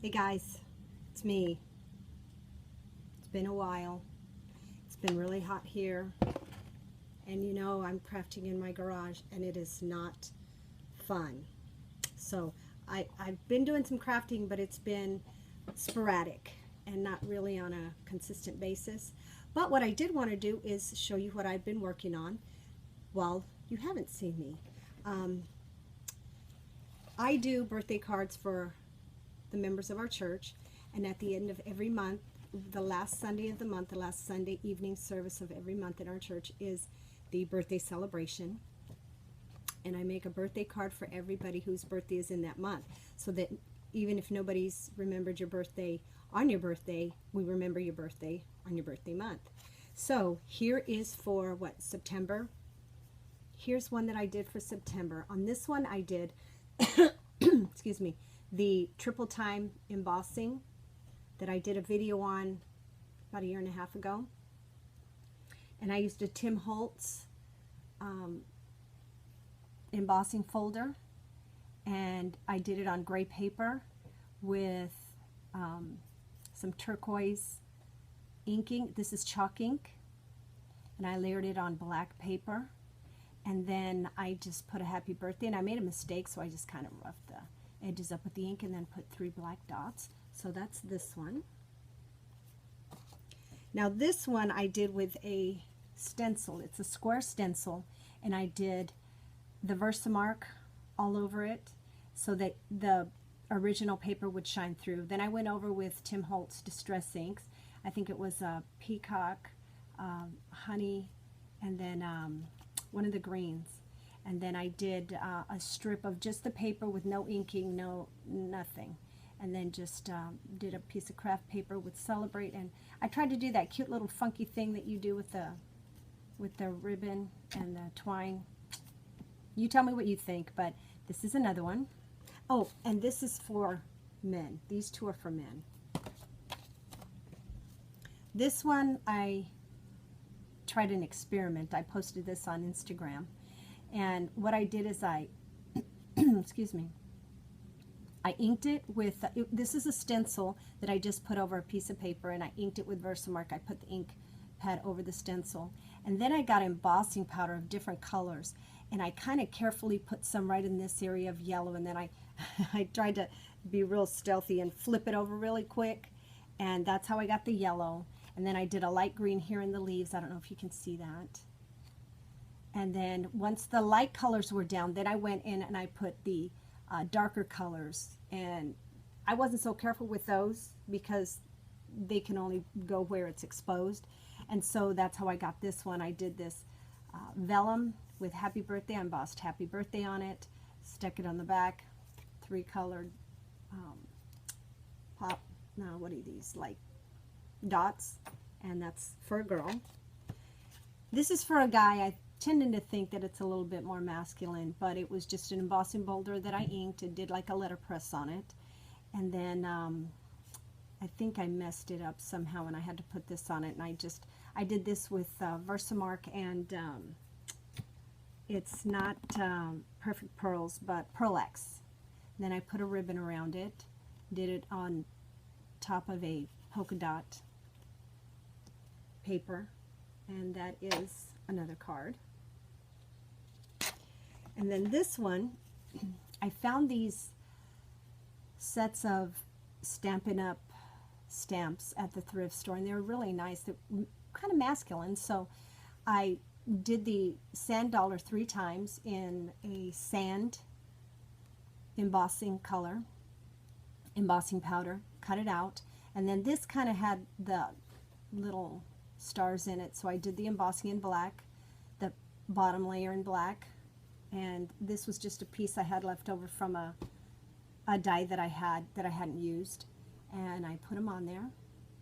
Hey guys, it's me. It's been a while. It's been really hot here. And you know, I'm crafting in my garage and it is not fun. So I've been doing some crafting, but it's been sporadic and not really on a consistent basis. But what I did want to do is show you what I've been working on while you haven't seen me. I do birthday cards for the members of our church, and at the end of every month, the last Sunday of the month, the last Sunday evening service of every month in our church is the birthday celebration. And I make a birthday card for everybody whose birthday is in that month, so that even if nobody's remembered your birthday on your birthday, we remember your birthday on your birthday month. So here is for what, September. Here's one that I did for September. On this one I did excuse me, the triple time embossing that I did a video on about a year and a half ago. And I used a Tim Holtz embossing folder, and I did it on gray paper with some turquoise inking. This is chalk ink, and I layered it on black paper, and then I just put a happy birthday, and I made a mistake, so I just kind of roughed the edges up with the ink and then put 3 black dots. So that's this one. Now this one I did with a stencil. It's a square stencil, and I did the Versamark all over it so that the original paper would shine through. Then I went over with Tim Holtz Distress Inks. I think it was a peacock, honey, and then one of the greens. And then I did a strip of just the paper with no inking, nothing. And then just did a piece of craft paper with Celebrate. And I tried to do that cute little funky thing that you do with the ribbon and the twine. You tell me what you think, but this is another one. Oh, and this is for men. These two are for men. This one I tried an experiment. I posted this on Instagram. And what I did is I, excuse me, I inked it with, this is a stencil that I just put over a piece of paper, and I inked it with Versamark. I put the ink pad over the stencil. And then I got embossing powder of different colors, and I kind of carefully put some right in this area of yellow, and then I tried to be real stealthy and flip it over really quick, and that's how I got the yellow. And then I did a light green here in the leaves. I don't know if you can see that. And then once the light colors were down, then I went in and I put the darker colors. And I wasn't so careful with those because they can only go where it's exposed. And so that's how I got this one. I did this vellum with Happy Birthday. I embossed Happy Birthday on it, stuck it on the back, 3 colored what are these, like dots, and that's for a girl. This is for a guy. I tended to think that it's a little bit more masculine, but it was just an embossing boulder that I inked and did like a letterpress on it. And then I think I messed it up somehow and I had to put this on it, and I did this with Versamark, and it's not Perfect Pearls, but Pearl X. Then I put a ribbon around it, did it on top of a polka dot paper, and that is another card. And then this one, I found these sets of Stampin' Up! Stamps at the thrift store, and they're really nice. They're kind of masculine, so I did the sand dollar 3 times in a sand embossing color, embossing powder, cut it out, and then this kind of had the little stars in it, so I did the embossing in black, the bottom layer in black, and this was just a piece I had left over from a die that I hadn't used, and I put them on there,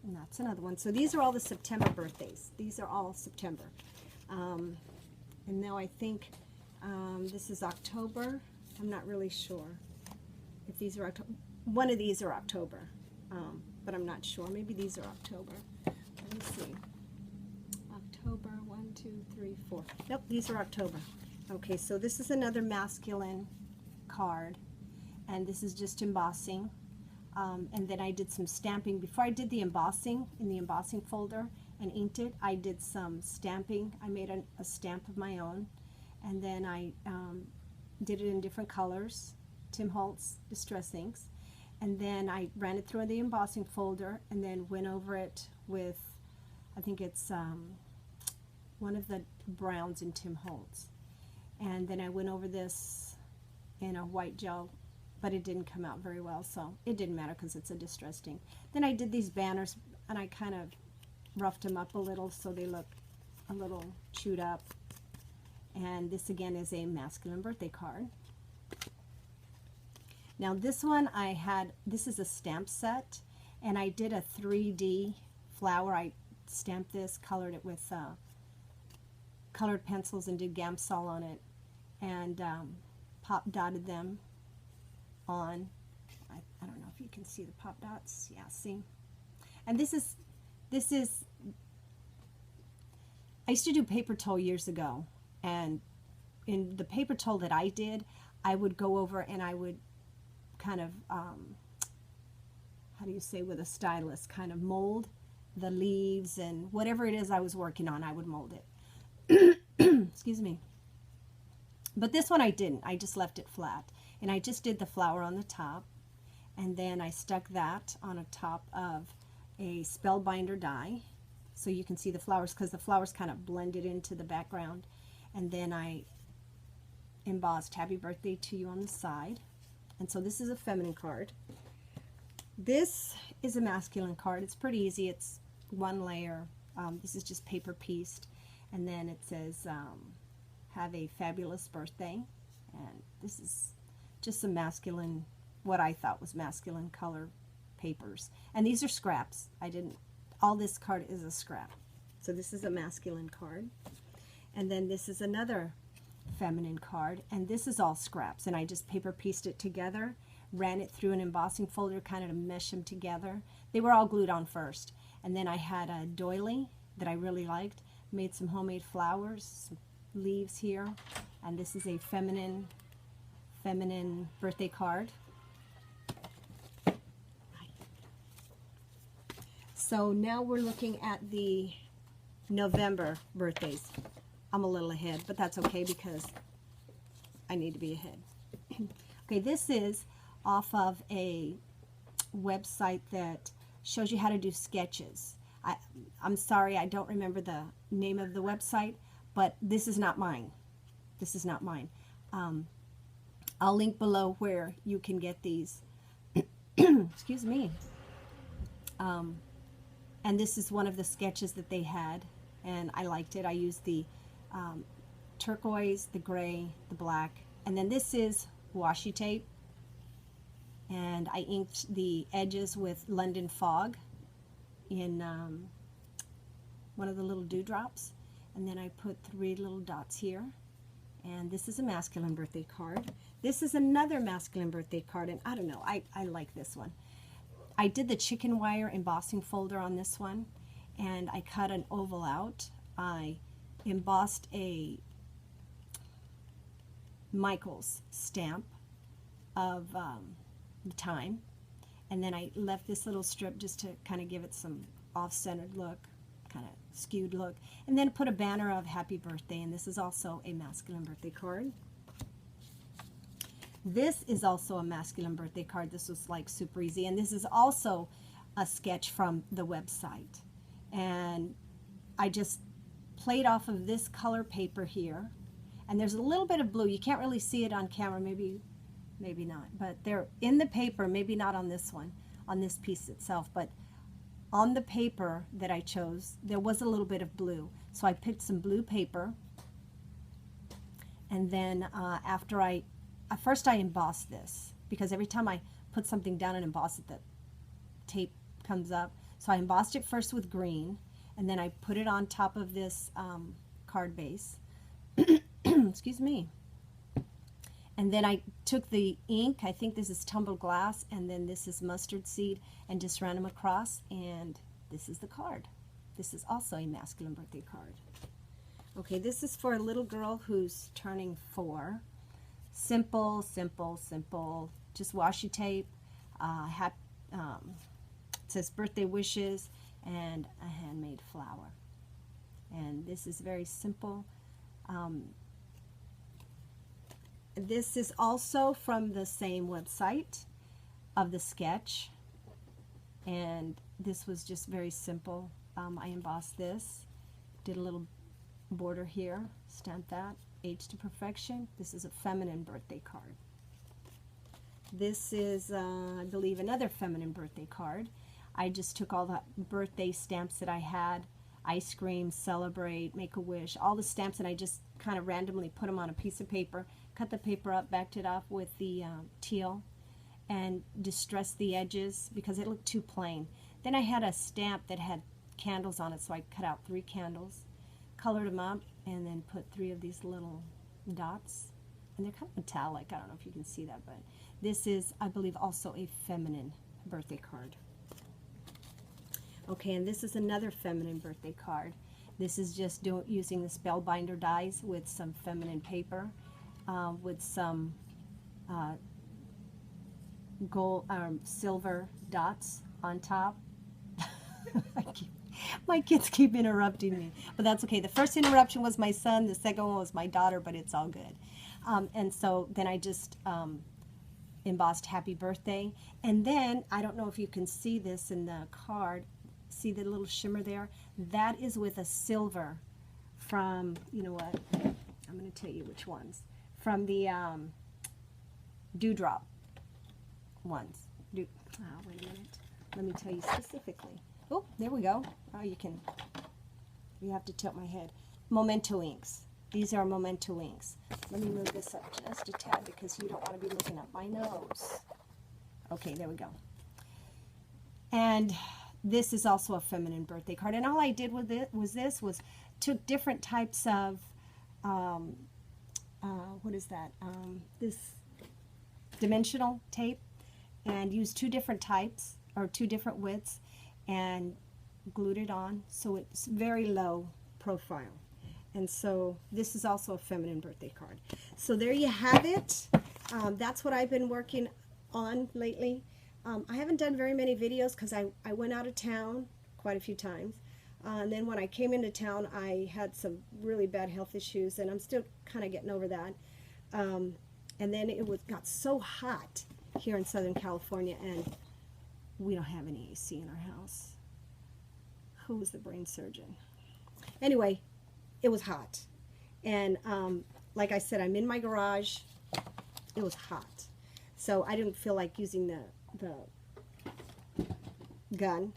and that's another one. So these are all the September birthdays. These are all September. And now I think this is October. I'm not really sure if these are October. One of these are October, but I'm not sure. Maybe these are October. Let me see. October, 1, 2, 3, 4. Nope, these are October. Okay, so this is another masculine card, and this is just embossing. And then I did some stamping. Before I did the embossing in the embossing folder and inked it, I did some stamping. I made a stamp of my own, and then I did it in different colors, Tim Holtz Distress Inks, and then I ran it through the embossing folder and then went over it with, I think it's one of the browns in Tim Holtz, and then I went over this in a white gel, but it didn't come out very well, so it didn't matter because it's a distressed ink. Then I did these banners, and I kind of roughed them up a little so they look a little chewed up. And this again is a masculine birthday card. Now this one this is a stamp set, and I did a 3D flower. I stamped this, colored it with colored pencils and did Gamsol on it, and pop dotted them on. I don't know if you can see the pop dots. Yeah, see? And this is I used to do paper toll years ago, and in the paper toll that I did, I would go over and I would kind of how do you say, with a stylus, kind of mold the leaves and whatever it is I was working on, I would mold it. Excuse me. But this one I didn't. I just left it flat. And I just did the flower on the top, and then I stuck that on a top of a Spellbinder die so you can see the flowers, because the flowers kind of blended into the background. And then I embossed Happy Birthday to You on the side. And so this is a feminine card. This is a masculine card. It's pretty easy. It's one layer. This is just paper pieced, and then it says have a fabulous birthday. And this is just some masculine, what I thought was masculine color papers. And these are scraps. All this card is a scrap. So this is a masculine card. And then this is another feminine card, and this is all scraps, and I just paper pieced it together, ran it through an embossing folder kind of to mesh them together. They were all glued on first, and then I had a doily that I really liked, made some homemade flowers, some leaves here, and this is a feminine birthday card. So now we're looking at the November birthdays. I'm a little ahead, but that's okay because I need to be ahead. Okay, this is off of a website that shows you how to do sketches. I'm sorry, I don't remember the name of the website, but this is not mine. This is not mine. I'll link below where you can get these. Excuse me. And this is one of the sketches that they had, and I liked it. I used the turquoise, the gray, the black, and then this is washi tape, and I inked the edges with London Fog in one of the little dewdrops, and then I put 3 little dots here. And this is a masculine birthday card. This is another masculine birthday card, and I don't know, I like this one. I did the chicken wire embossing folder on this one, and I cut an oval out. I embossed a Michaels stamp of the time, and then I left this little strip just to kind of give it some off-centered look, kind of skewed look, and then put a banner of happy birthday, and this is also a masculine birthday card. This is also a masculine birthday card. This was like super easy, and this is also a sketch from the website, and I just played off of this color paper here, and there's a little bit of blue. You can't really see it on camera, maybe not, but they're in the paper, maybe not on this one, on this piece itself, but on the paper that I chose, there was a little bit of blue. So I picked some blue paper, and then first I embossed this, because every time I put something down and emboss it, the tape comes up. So I embossed it first with green, and then I put it on top of this card base. Excuse me. And then I took the ink, I think this is tumbled glass, and then this is mustard seed, and just ran them across, and this is the card. This is also a masculine birthday card. Okay, this is for a little girl who's turning 4. Simple, simple, simple. Just washi tape, it says birthday wishes and a handmade flower. And this is very simple. This is also from the same website of the sketch, and this was just very simple. I embossed this, did a little border here, stamped that, Age to Perfection. This is a feminine birthday card. This is, I believe, another feminine birthday card. I just took all the birthday stamps that I had, ice cream, celebrate, make a wish, all the stamps, and I just kind of randomly put them on a piece of paper, cut the paper up, backed it off with the teal, and distressed the edges because it looked too plain. Then I had a stamp that had candles on it, so I cut out 3 candles, colored them up, and then put 3 of these little dots. And they're kind of metallic. I don't know if you can see that, but this is, I believe, also a feminine birthday card. Okay, and this is another feminine birthday card. This is just using the Spellbinder dies with some feminine paper, with some gold, silver dots on top. My kids keep interrupting me, but that's okay. The first interruption was my son, the second one was my daughter, but it's all good. And so then I just embossed happy birthday. And then, I don't know if you can see this in the card, see the little shimmer there? That is with a silver from, you know what, I'm going to tell you which ones. From the Dewdrop ones. Wait a minute. Let me tell you specifically. Oh, there we go. Oh, you have to tilt my head. Memento inks. These are Memento inks. Let me move this up just a tad because you don't want to be looking up my nose. Okay, there we go. And this is also a feminine birthday card. And all I did with it was took different types of, what is that? This dimensional tape, and used 2 different types, or 2 different widths, and glued it on, so it's very low profile. And so this is also a feminine birthday card. So there you have it. That's what I've been working on lately. I haven't done very many videos because I went out of town quite a few times. And then when I came into town, I had some really bad health issues, and I'm still kind of getting over that. And then it got so hot here in Southern California, and we don't have any AC in our house. Who was the brain surgeon? Anyway, it was hot. And like I said, I'm in my garage. It was hot. So I didn't feel like using the gun.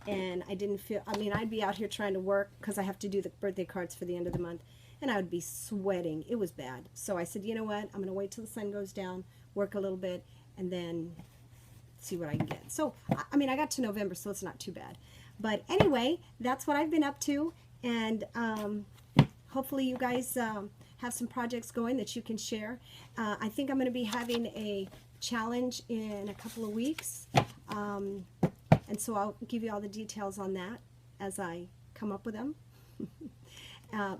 And I didn't feel, I mean, I'd be out here trying to work because I have to do the birthday cards for the end of the month. And I would be sweating. It was bad. So I said, you know what? I'm going to wait till the sun goes down, work a little bit, and then see what I can get. So, I mean, I got to November, so it's not too bad. But anyway, that's what I've been up to. And hopefully you guys have some projects going that you can share. I think I'm going to be having a challenge in a couple of weeks. And so I'll give you all the details on that as I come up with them.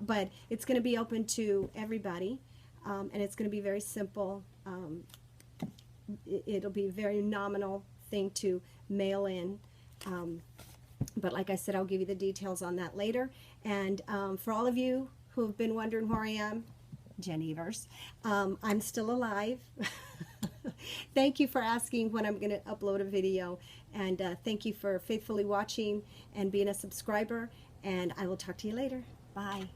But it's going to be open to everybody, and it's going to be very simple. It'll be a very nominal thing to mail in. But like I said, I'll give you the details on that later. And for all of you who have been wondering where I am, Jen Evers, I'm still alive. Thank you for asking when I'm going to upload a video. And thank you for faithfully watching and being a subscriber. And I will talk to you later. Bye.